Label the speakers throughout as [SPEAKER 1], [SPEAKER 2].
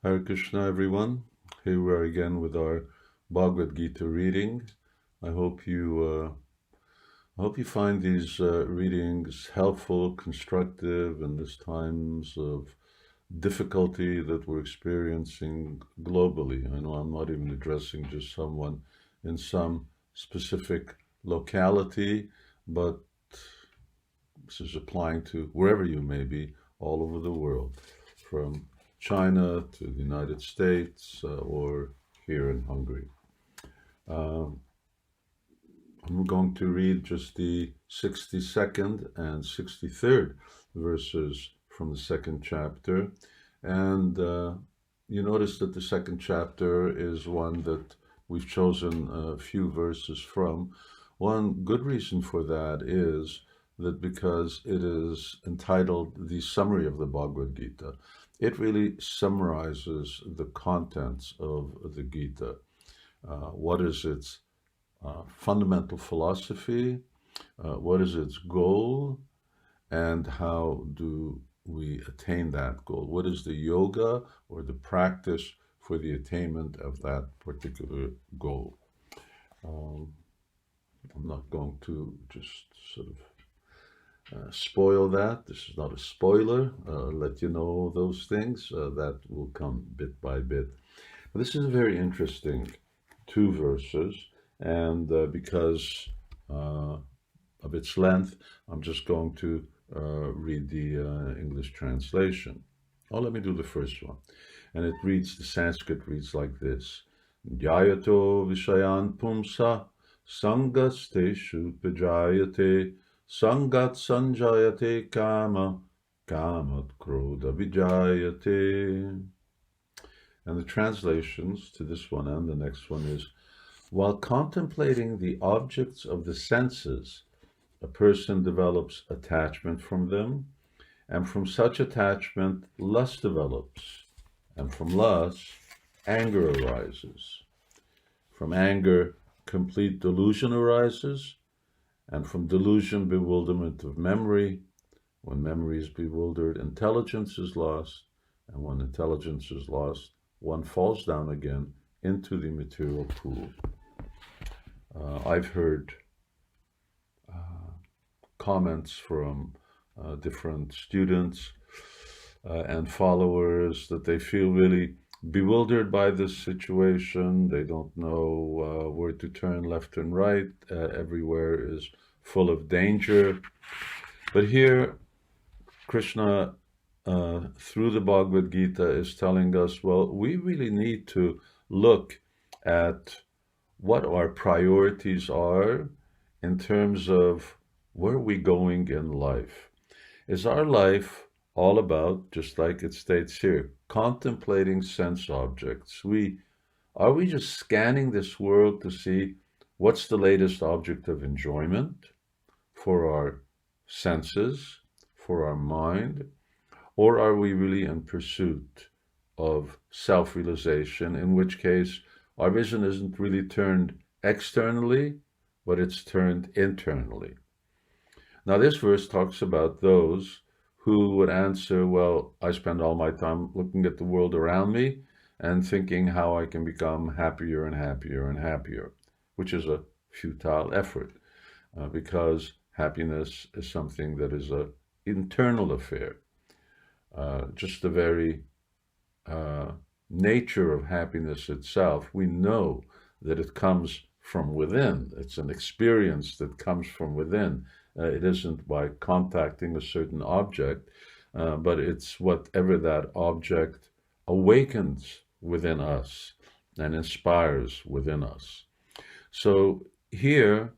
[SPEAKER 1] Hare Krishna, everyone. Here we are again with our Bhagavad Gita reading. I hope you find these readings helpful, constructive in these times of difficulty that we're experiencing globally. I know I'm not even addressing just someone in some specific locality, but this is applying to wherever you may be, all over the world, from China to the United States or here in Hungary. Um, I'm going to read just the 62nd and 63rd verses from the second chapter. And you notice that the second chapter is one that we've chosen a few verses from. One good reason for that is that because it is entitled The Summary of the Bhagavad Gita, it really summarizes the contents of the Gita. What is its fundamental philosophy? What is its goal? And how do we attain that goal? What is the yoga or the practice for the attainment of that particular goal? I'm not going to just sort of spoil that. This is not a spoiler. Let you know those things. That will come bit by bit. But this is a very interesting two verses, and because of its length, I'm just going to read the English translation. Oh, let me do the first one. And it reads, the Sanskrit reads like this. Jayato Vishayan Pumsa Sangasteshu Pajayate Sangat Sanjayate Kama Kamat Krodha Vijayate. And the translations to this one and the next one is, while contemplating the objects of the senses, a person develops attachment from them, and from such attachment, lust develops, and from lust, anger arises. From anger, complete delusion arises, and from delusion, bewilderment of memory. When memory is bewildered, intelligence is lost, and when intelligence is lost, one falls down again into the material pool. I've heard comments from different students and followers that they feel really bewildered by this situation. They don't know where to turn left and right. Everywhere is full of danger. But here, Krishna, through the Bhagavad Gita, is telling us, well, we really need to look at what our priorities are in terms of where we're going in life. Is our life all about, just like it states here, contemplating sense objects? Are we just scanning this world to see what's the latest object of enjoyment for our senses, for our mind? Or are we really in pursuit of self-realization, in which case our vision isn't really turned externally, but it's turned internally? Now, this verse talks about those who would answer, well, I spend all my time looking at the world around me and thinking how I can become happier and happier and happier, which is a futile effort because happiness is something that is an internal affair. Just the very nature of happiness itself, we know that it comes from within. It's an experience that comes from within. It isn't by contacting a certain object, but it's whatever that object awakens within us and inspires within us. So here,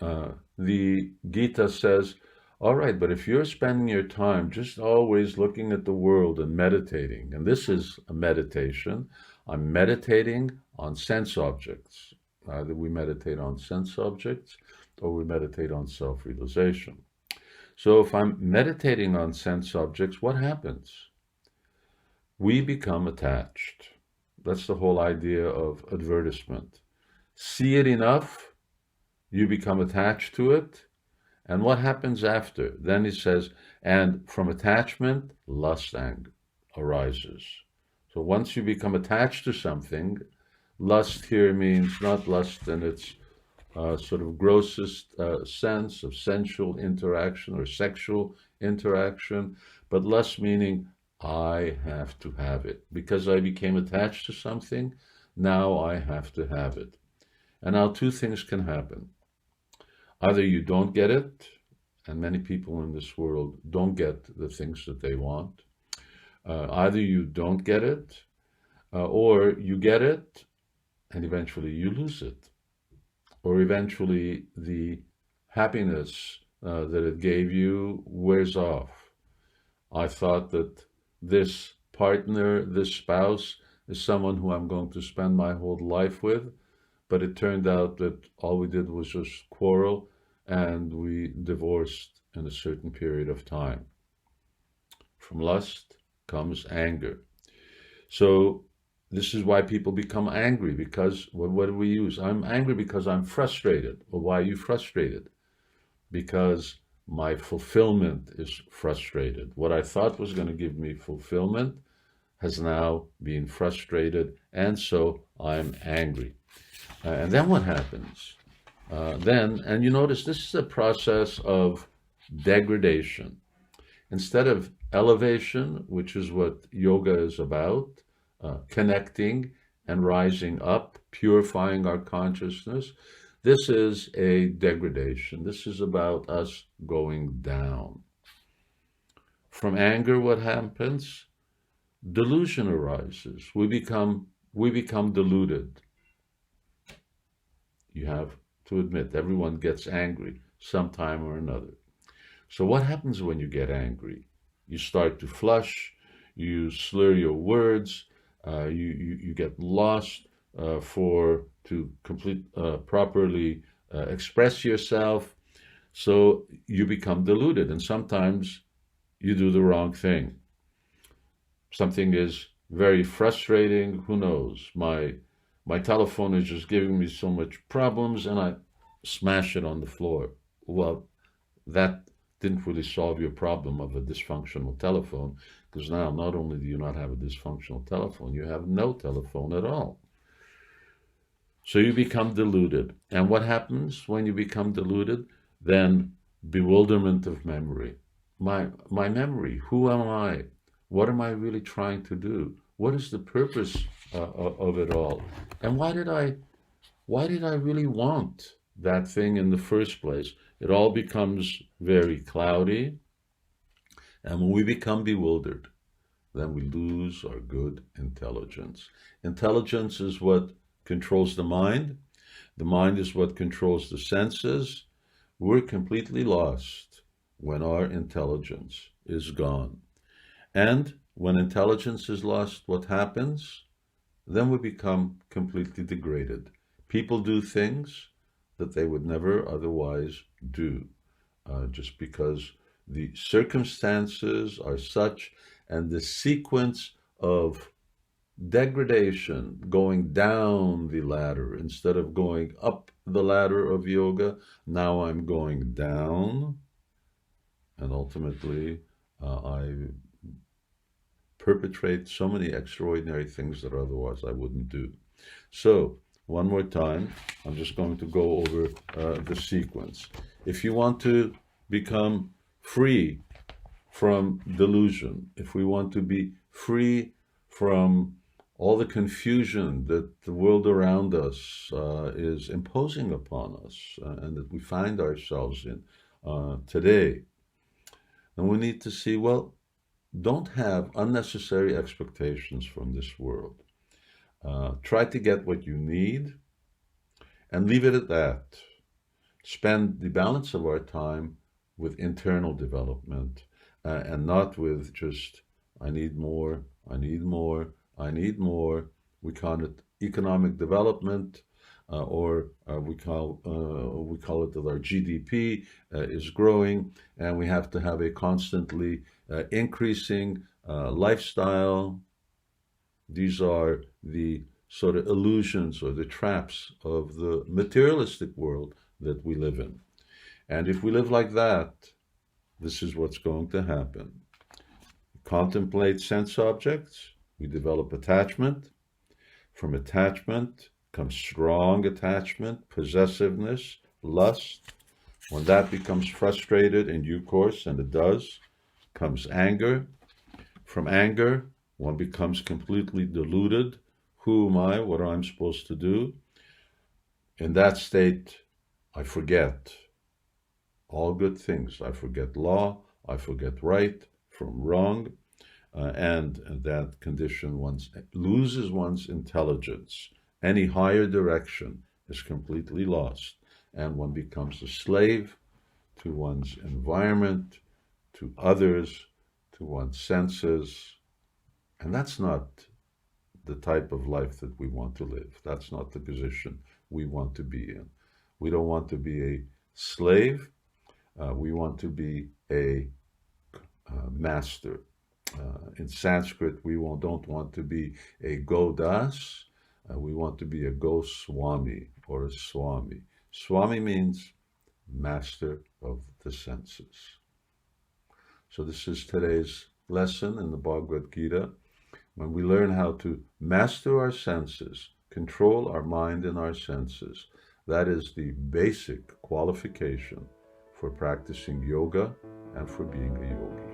[SPEAKER 1] the Gita says, all right, but if you're spending your time just always looking at the world and meditating, and this is a meditation, I'm meditating on sense objects. Either we meditate on sense objects or we meditate on self-realization. So if I'm meditating on sense objects, what happens? We become attached. That's the whole idea of advertisement. See it enough, you become attached to it. And what happens after? Then he says, and from attachment, lust arises. So once you become attached to something, lust here means not lust in its sort of grossest sense of sensual interaction or sexual interaction, but lust meaning I have to have it. Because I became attached to something, now I have to have it. And now two things can happen. Either you don't get it, and many people in this world don't get the things that they want. Either you don't get it, or you get it, and eventually you lose it. Or eventually the happiness that it gave you wears off. I thought that this partner, this spouse, is someone who I'm going to spend my whole life with, but it turned out that all we did was just quarrel and we divorced in a certain period of time. From lust comes anger. So this is why people become angry, because what do we use? I'm angry because I'm frustrated. Well, why are you frustrated? Because my fulfillment is frustrated. What I thought was going to give me fulfillment has now been frustrated, and so I'm angry. And then what happens? And you notice this is a process of degradation. Instead of elevation, which is what yoga is about, connecting and rising up, purifying our consciousness, this is a degradation. This is about us going down. From anger, what happens? Delusion arises. We become deluded. You have to admit, everyone gets angry sometime or another. So what happens when you get angry? You start to flush, you slur your words, you get lost to properly express yourself. So you become deluded, and sometimes you do the wrong thing. Something is very frustrating. Who knows? My telephone is just giving me so much problems, and I smash it on the floor. Well, that didn't really solve your problem of a dysfunctional telephone, because now not only do you not have a dysfunctional telephone, you have no telephone at all. So you become deluded. And what happens when you become deluded? Then bewilderment of memory. My memory, who am I? What am I really trying to do? What is the purpose of it all? And why did I really want that thing in the first place? It all becomes very cloudy. And when we become bewildered, then we lose our good intelligence. Intelligence is what controls the mind. The mind is what controls the senses. We're completely lost when our intelligence is gone. And when intelligence is lost, what happens? Then we become completely degraded. People do things that they would never otherwise do, just because the circumstances are such, and the sequence of degradation, going down the ladder instead of going up the ladder of yoga. Now I'm going down, and ultimately I perpetrate so many extraordinary things that otherwise I wouldn't do. So one more time, I'm just going to go over the sequence. If you want to become free from delusion, if we want to be free from all the confusion that the world around us is imposing upon us, and that we find ourselves in today, then we need to see, well, don't have unnecessary expectations from this world. Try to get what you need and leave it at that. Spend the balance of our time with internal development, and not with just, I need more, I need more, I need more. We call it economic development, or we call it that our GDP is growing, and we have to have a constantly increasing lifestyle. These are the sort of illusions or the traps of the materialistic world that we live in. And if we live like that, this is what's going to happen. Contemplate sense objects, We develop attachment. From attachment comes strong attachment, possessiveness, lust. When that becomes frustrated in due course, and it does, comes anger. From anger, one becomes completely deluded. Who am I? What am I supposed to do? In that state, I forget all good things. I forget law. I forget right from wrong. And that condition one loses one's intelligence. Any higher direction is completely lost. And one becomes a slave to one's environment, to others, to one's senses. And that's not the type of life that we want to live. That's not the position we want to be in. We don't want to be a slave. We want to be a master. In Sanskrit, we don't want to be a Godas. We want to be a Goswami or a Swami. Swami means master of the senses. So this is today's lesson in the Bhagavad Gita. When we learn how to master our senses, control our mind and our senses, that is the basic qualification for practicing yoga and for being a yogi.